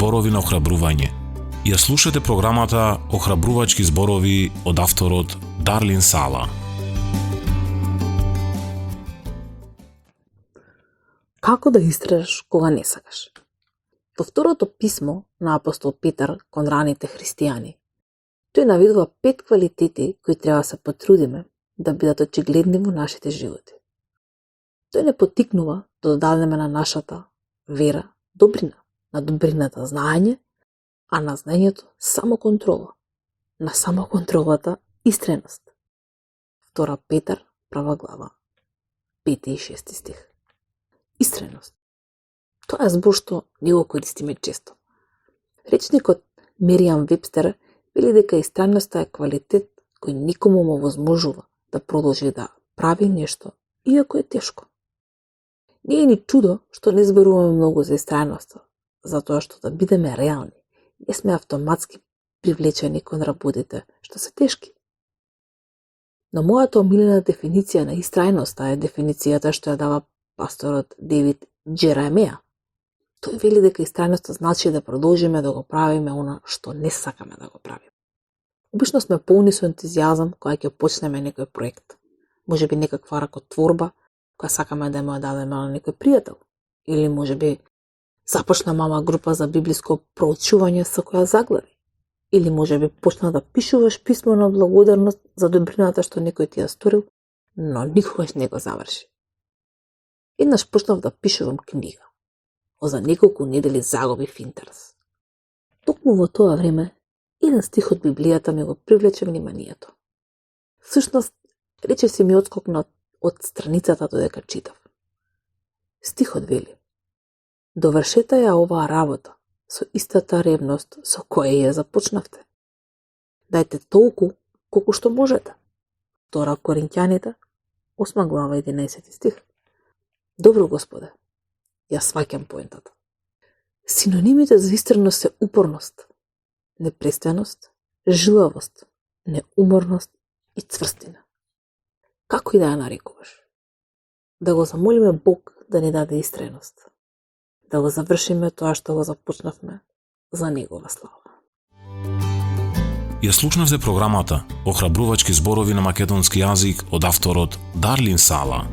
зборови на охрабрување. Ја слушате програмата Охрабрувачки зборови од авторот Дарлин Сала. Како да истражеш кога не сакаш? Во второто писмо на апостол Петар кон раните христијани, тој наведува 5 квалитети кои треба да се потрудиме да бидат очигледни во нашите животи. Тој не поттикнува да додадеме на нашата вера добрина, на добрината знаење, а на знаењето самоконтрола, на самоконтролата истреност. 2 Петар, 1 глава, 5 и 6 стих. Истреност. Тоа е збор што не го користиме често. Речникот Меријам Вебстер вели дека истреноста е квалитет кој никому му возможува да продолжи да прави нешто, иако е тешко. Не е ни чудо што не зборуваме многу за истреноста, затоа што да бидеме реални, не сме автоматски привлечени кон работите што се тешки. Но мојата омилена дефиниција на истрајноста е дефиницијата што ја дава пасторот Девид Джеремеја. Тој вели дека истрајноста значи да продолжиме да го правиме она што не сакаме да го правиме. Обично сме полни со ентузијазам кога ќе почнеме некој проект. Можеби некаква ракотворба која сакаме да му ја дадеме на некој пријател. Или можеби започна мама група за библиско проучување со која заглави. Или можеби почна да пишуваш писмо на благодарност за добрината што некој ти ја сторил, но никогаш не го заврши. Еднаш почнав да пишувам книга. За неколку недели загубив интерес. Токму во тоа време, еден стих од Библијата ми го привлече вниманието. Всушност, речиси ми одскокна од страницата додека читав. Стихот вели: довршете ја оваа работа со истата ревност со која ја започнавте. Дајте толку колку што можете. 2 Коринќаните, 8 глава, 11 стих. Добро, Господе, ја сваќам поентата. Синонимите за истреност се упорност, непрестојност, жилавост, неуморност и цврстина. Како и да ја нарекуваш? Да го замолиме Бог да ни даде истреност. Да го завршиме тоа што го започнавме за Негова слава. Ја слушнавте програмата Охрабрувачки зборови на македонски јазик од авторот Дарлин Сала.